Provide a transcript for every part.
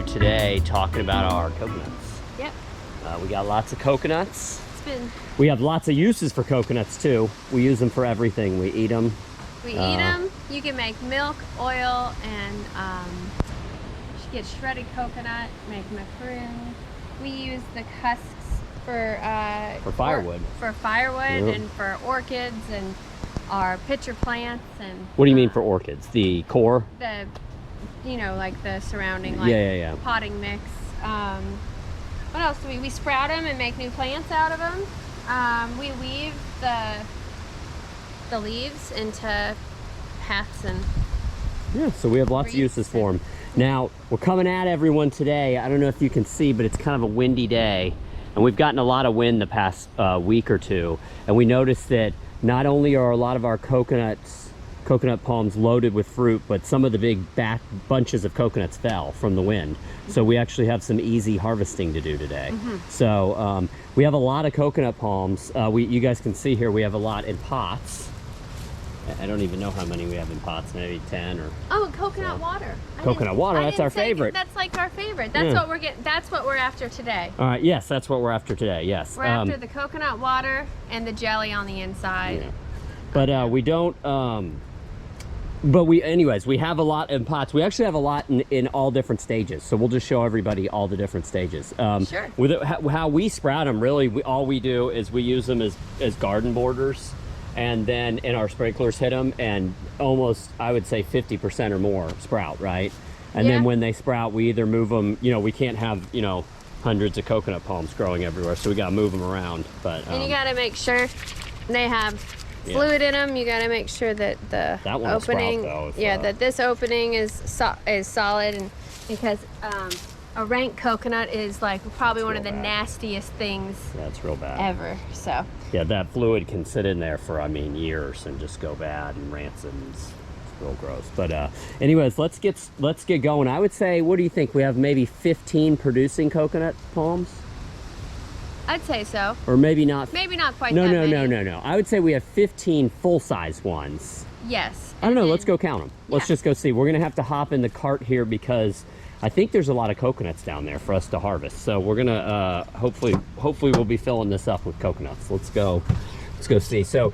today talking about our coconuts. Yep. We got lots of coconuts. We have lots of uses for coconuts too. We use them for everything. We eat them. We eat them. You can make milk, oil, and you get shredded coconut, make macaroon. We use the husks for firewood. For firewood and for orchids and our pitcher plants and. What do you mean for orchids? The core? The, like the surrounding potting mix. What else do we sprout them and make new plants out of them. We weave the leaves into hats and so we have lots of uses for them. Now we're coming at everyone today. I don't know if you can see, but it's kind of a windy day, and we've gotten a lot of wind the past week or two, and we noticed that not only are a lot of our coconut palms loaded with fruit, but some of the big back bunches of coconuts fell from the wind. So we actually have some easy harvesting to do today. So we have a lot of coconut palms. You guys can see here we have a lot in pots. I don't even know how many we have in pots, maybe 10 or... Oh, coconut water. Coconut water, that's our favorite. That's like our favorite. That's what we're getting. That's what we're after today. All right, yes, that's what we're after today, yes. We're after the coconut water and the jelly on the inside. Yeah. But we don't... anyways, we have a lot in pots. We actually have a lot in all different stages. So we'll just show everybody all the different stages. Sure. With how we sprout them, really, all we do is we use them as garden borders. And then in our sprinklers hit them, and almost, I would say 50% or more sprout, right? And then when they sprout, we either move them, we can't have, hundreds of coconut palms growing everywhere. So we got to move them around. But and you got to make sure they have fluid in them. You got to make sure that the opening, that this opening is solid, and because a rank coconut is like probably one of the nastiest things. That's real bad ever. So yeah, that fluid can sit in there for years and just go bad and rancid. And it's real gross. But anyways, let's get going. I would say, what do you think? We have maybe 15 producing coconut palms. I'd say so. Or maybe not. Maybe not quite that many. No. I would say we have 15 full-size ones. Yes. I don't know. Let's go count them. Let's just go see. We're going to have to hop in the cart here because I think there's a lot of coconuts down there for us to harvest. So we're going to hopefully we'll be filling this up with coconuts. Let's go see. So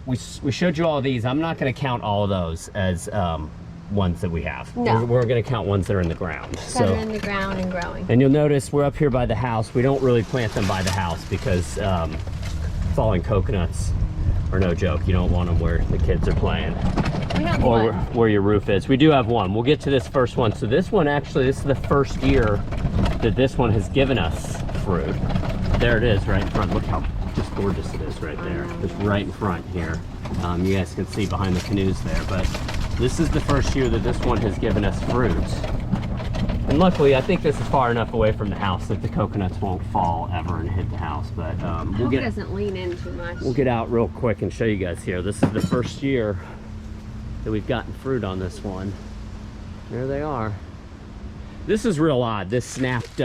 we showed you all of these. I'm not going to count all of those as ones that we have. No. We're going to count ones that are in the ground. That are in the ground and growing. And you'll notice we're up here by the house. We don't really plant them by the house because falling coconuts are no joke. You don't want them where the kids are playing. We have or one. where your roof is. We do have one. We'll get to this first one. So this one, actually, this is the first year that this one has given us fruit. There it is right in front. Look how just gorgeous it is right there. It's right in front here. You guys can see behind the canoes there, but this is the first year that this one has given us fruit. And luckily, I think this is far enough away from the house that the coconuts won't fall ever and hit the house. But it doesn't lean in too much. We'll get out real quick and show you guys here. This is the first year that we've gotten fruit on this one. There they are. This is real odd. This snapped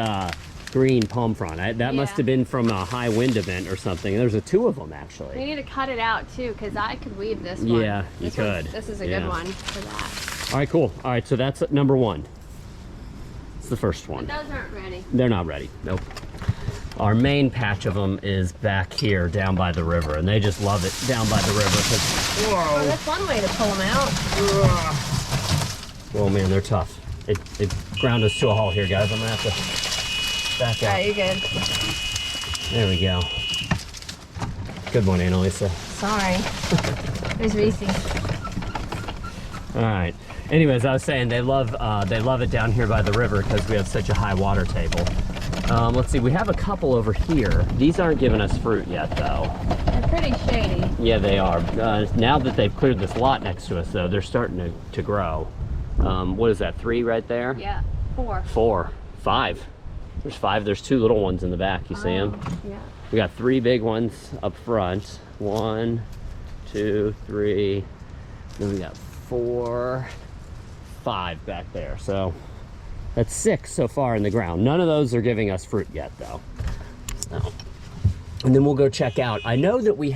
green palm frond. That must have been from a high wind event or something. There's two of them actually. We need to cut it out too, because I could weave this one. Yeah, you could. This is a good one for that. All right, cool. All right, so that's number one. It's the first one. But those aren't ready. They're not ready. Nope. Our main patch of them is back here down by the river, and they just love it down by the river. Whoa. Well, that's one way to pull them out. Oh man, they're tough. It ground us to a halt here, guys. I'm gonna have to back out. You're good. There we go. Good one, Annalisa. Sorry. There's Reese. All right. Anyways, I was saying they love it down here by the river because we have such a high water table. Let's see, we have a couple over here. These aren't giving us fruit yet, though. They're pretty shady. Yeah, they are. Now that they've cleared this lot next to us, though, they're starting to grow. What is that, 3 right there? Yeah, 4. 4. 5. There's 5. There's 2 little ones in the back. You see them? Yeah. We got 3 big ones up front. 1, 2, 3. Then we got 4, 5 back there. So that's 6 so far in the ground. None of those are giving us fruit yet, though. So, and then we'll go check out. I know that we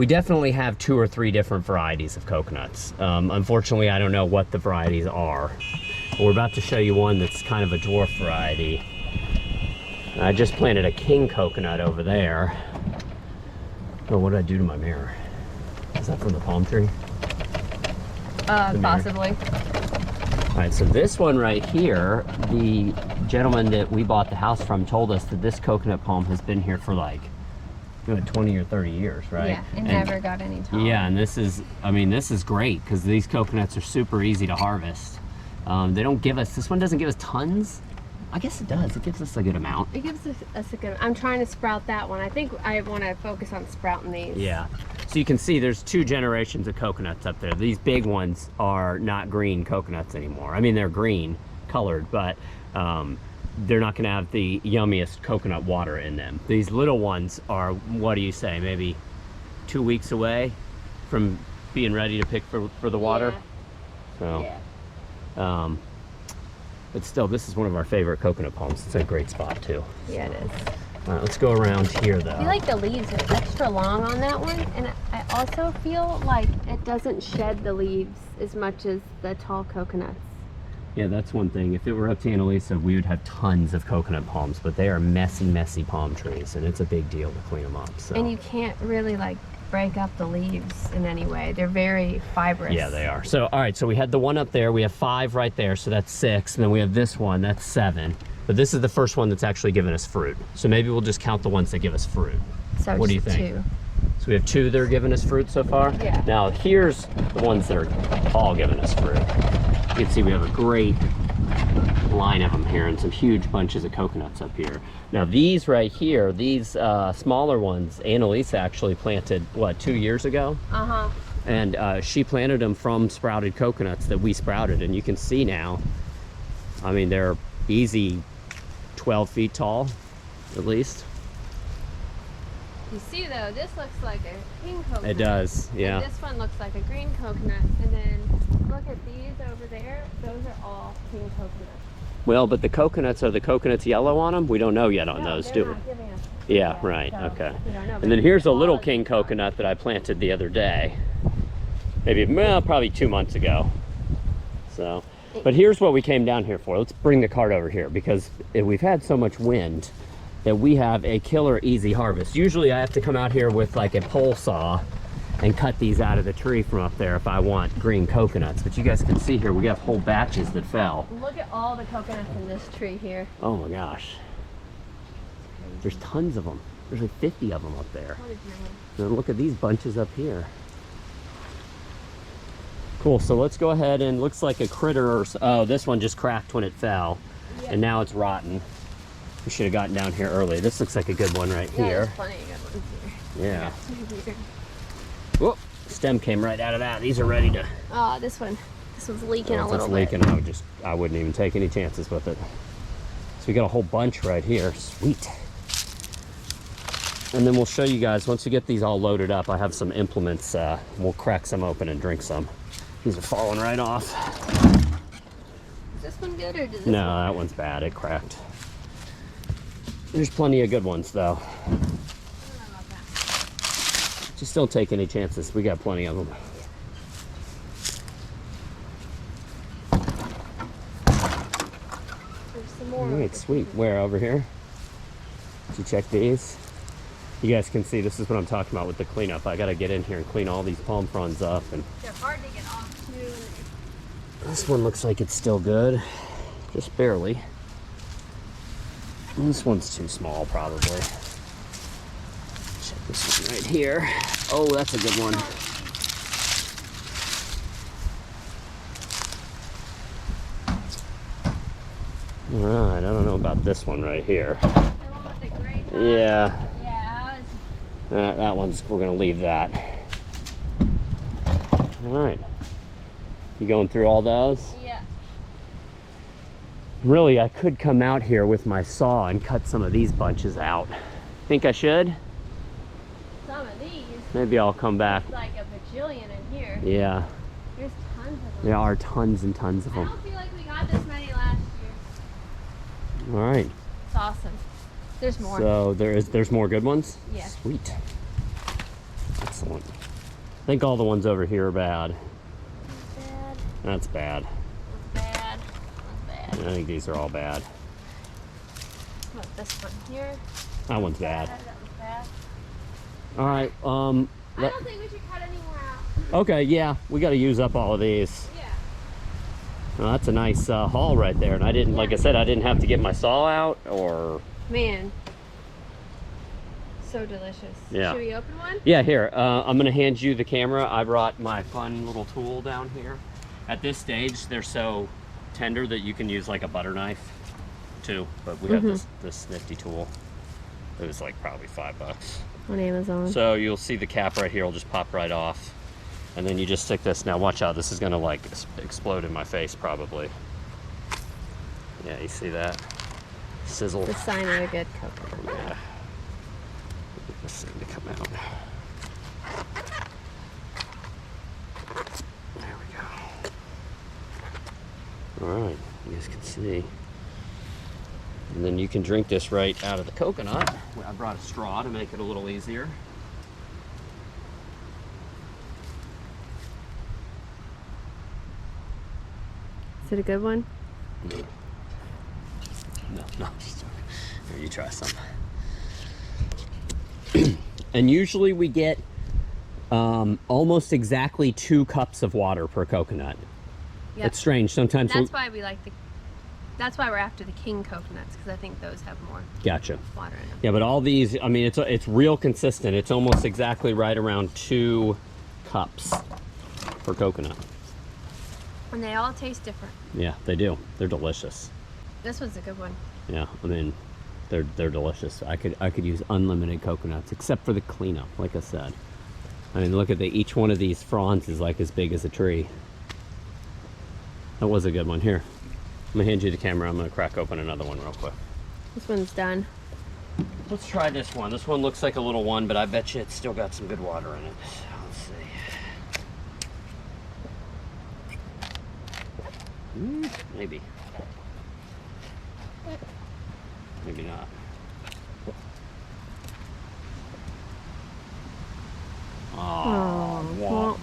definitely have 2 or 3 different varieties of coconuts. Unfortunately, I don't know what the varieties are. We're about to show you one that's kind of a dwarf variety. I just planted a king coconut over there. Oh, what did I do to my mirror? Is that from the palm tree? Possibly. All right, so this one right here, the gentleman that we bought the house from told us that this coconut palm has been here for like 20 or 30 years, right? Yeah, and never got any taller. Yeah, and this is, I mean, this is great because these coconuts are super easy to harvest. They don't give us, this one doesn't give us tons. I guess it does. It gives us a good amount. It gives us a good, I'm trying to sprout that one. I think I want to focus on sprouting these. Yeah. So you can see there's 2 generations of coconuts up there. These big ones are not green coconuts anymore. I mean, they're green colored, but they're not going to have the yummiest coconut water in them. These little ones are, what do you say, maybe 2 weeks away from being ready to pick for the water? Yeah. So, yeah. But still, this is one of our favorite coconut palms. It's a great spot too. Yeah, it is. All right, let's go around here though. I feel like the leaves are extra long on that one, and I also feel like it doesn't shed the leaves as much as the tall coconuts. Yeah, that's one thing. If it were up to Annalisa, we would have tons of coconut palms, but they are messy, messy palm trees, and it's a big deal to clean them up. So. And you can't really like break up the leaves in any way. They're very fibrous. Yeah, they are. So, all right, so we had the one up there. We have 5 right there, so that's 6. And then we have this one, that's 7. But this is the first one that's actually given us fruit. So maybe we'll just count the ones that give us fruit. So what do you think? 2. So we have 2 that are giving us fruit so far? Yeah. Now, here's the ones that are all giving us fruit. You can see we have a great line of them here and some huge bunches of coconuts up here. Now these right here, these smaller ones, Annalisa actually planted, what, 2 years ago? Uh-huh. And she planted them from sprouted coconuts that we sprouted. And you can see now, I mean, they're easy 12 feet tall, at least. You see though, this looks like a king coconut. It does, yeah. And this one looks like a green coconut. And then look at these over there. Those are all king coconuts. Well, but the coconuts, are the coconuts yellow on them? We don't know yet on No, those, they're do we? not giving us Yeah, yet, right, so okay. we don't know, And then here's a little quality. king coconut that I planted the other day. Maybe, well, probably 2 months ago. So, but here's what we came down here for. Let's bring the cart over here because we've had so much wind that we have a killer easy harvest. Usually I have to come out here with like a pole saw and cut these out of the tree from up there if I want green coconuts. But you guys can see here, we have whole batches that fell. Look at all the coconuts in this tree here. Oh my gosh. There's tons of them. There's like 50 of them up there. What is And then look at these bunches up here. Cool, so let's go ahead and looks like a critter or so. Oh, this one just cracked when it fell. Yep. And now it's rotten. We should have gotten down here early. This looks like a good one right Yeah, here. there's plenty of good ones here. Yeah. Here. Whoop, stem came right out of that. These are ready to. Oh, this one's leaking a If little it's bit. leaking, I wouldn't even take any chances with it. So we got a whole bunch right here. Sweet. And then we'll show you guys, once we get these all loaded up, I have some implements. We'll crack some open and drink some. These are falling right off. Is this one good or does this No, one? that one's bad. It cracked. There's plenty of good ones, though. I don't know about that. Just don't take any chances. We got plenty of them. There's some more. All right, sweet. Where, over here? Did you check these? You guys can see this is what I'm talking about with the cleanup. I got to get in here and clean all these palm fronds up. And They're hard to get off too. this one looks like it's still good, just barely. And this one's too small, probably. Check this one right here. Oh, that's a good one. All right, I don't know about this one right here. The one with the gray top? Yeah, Yeah, that one's, we're gonna leave that. All right. You going through all those? yeah. Really, I could come out here with my saw and cut some of these bunches out. Think I should? Some of these, Maybe I'll come back. it's like a bajillion in here. Yeah, There's tons of them. there are tons and tons of I them. don't feel like we got this many last year. All right. It's awesome. There's more. So there's more good ones? Yeah. Sweet. Excellent. I think all the ones over here are bad. Bad. That's bad. Bad. I think these are all bad. What, this one here? That one's bad. That one's bad. All right. I don't think we should cut any more out. Okay, yeah, we got to use up all of these. Yeah. Well, that's a nice haul right there. And I didn't, like I said, I didn't have to get my saw out or... Man. So delicious. Yeah. Should we open one? Yeah, here. I'm going to hand you the camera. I brought my fun little tool down here. At this stage, they're so tender that you can use like a butter knife too. But we have this nifty tool. It was like probably $5 on Amazon. So you'll see the cap right here will just pop right off. And then you just stick this. Now watch out, this is gonna like explode in my face probably. Yeah, you see that? Sizzle. The sign of a good coconut. Yeah. Get this thing to come out. There we go. All right, you guys can see. And then you can drink this right out of the coconut. I brought a straw to make it a little easier. Is it a good one? No, just joking. Here, you try some. And usually we get almost exactly 2 cups of water per coconut. Yep. It's strange. Sometimes that's why we like the. That's why we're after the king coconuts, because I think those have more gotcha water in them. Yeah, but all these, I mean, it's real consistent. It's almost exactly right around 2 cups per coconut. And they all taste different. Yeah, they do. They're delicious. This one's a good one. Yeah, I mean, they're delicious. I could use unlimited coconuts, except for the cleanup, like I said. I mean, look at each one of these fronds is like as big as a tree. That was a good one. Here, I'm gonna hand you the camera. I'm gonna crack open another one real quick. This one's done. Let's try this one. This one looks like a little one, but I bet you it's still got some good water in it. Let's see. Maybe. Maybe not. Oh,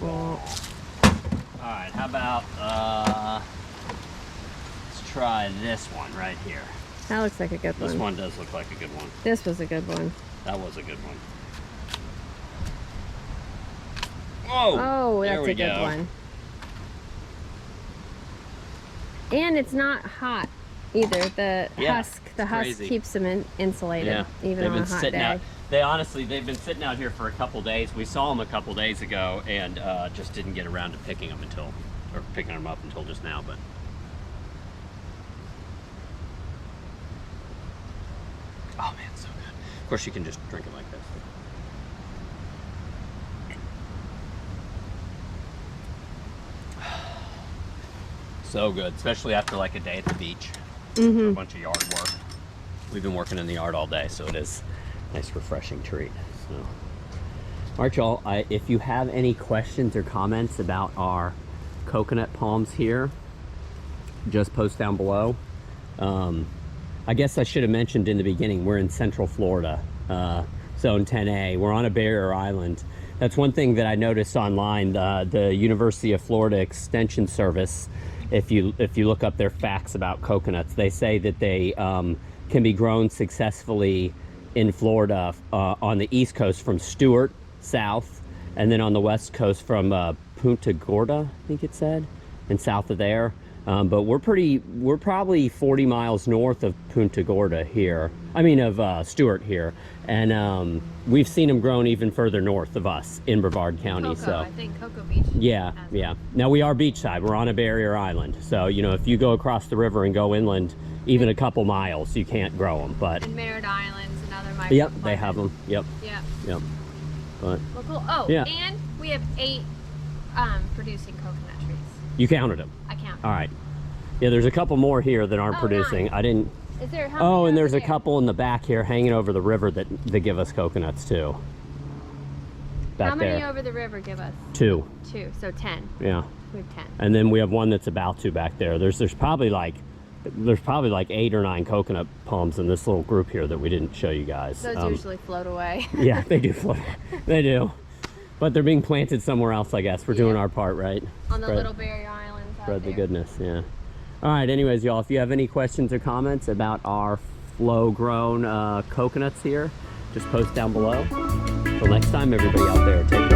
all right, how about let's try this one right here. That looks like a good one. This one does look like a good one. This was a good one. That was a good one. Whoa! Oh, that's a good one. And it's not hot either. The husk keeps them insulated, even on a hot day. They've been sitting out here for a couple days. We saw them a couple days ago and just didn't get around to picking them up until just now. But oh man, so good. Of course, you can just drink it like this. So good, especially after like a day at the beach. A bunch of yard work. We've been working in the yard all day, so it is a nice refreshing treat. So, all right, y'all, if you have any questions or comments about our coconut palms here, just post down below. I guess I should have mentioned in the beginning, we're in Central Florida, Zone 10A. We're on a barrier island. That's one thing that I noticed online. The University of Florida Extension Service, if you look up their facts about coconuts, they say that they can be grown successfully in Florida on the East Coast from Stewart south, and then on the West Coast from Punta Gorda, I think it said, and south of there. But we're probably 40 miles north of Punta Gorda here. I mean of Stewart here, and we've seen them grown even further north of us in Brevard County. I think Cocoa Beach. Yeah. Now we are beachside. We're on a barrier island, so if you go across the river and go inland, even a couple miles, you can't grow them. But and Merritt Islands and other microclimates. Yep, they have them. Yep. But well, cool. Oh, yeah. And we have 8 producing coconut trees. You counted them. I counted. All right. Yeah, there's a couple more here that aren't producing. 9. I didn't. Is there? Oh, and there's a couple in the back here hanging over the river that give us coconuts too. Back how many there. over the river give us? 2. 2, so 10. Yeah. We have 10. And then we have one that's about to back there. There's probably like 8 or 9 coconut palms in this little group here that we didn't show you guys. Those usually float away. Yeah, they do float. They do. But they're being planted somewhere else, I guess. We're doing our part, right? On the little barrier islands. Spread the goodness, yeah. All right, anyways, y'all, if you have any questions or comments about our flow-grown coconuts here, just post down below. Till next time, everybody out there, take care.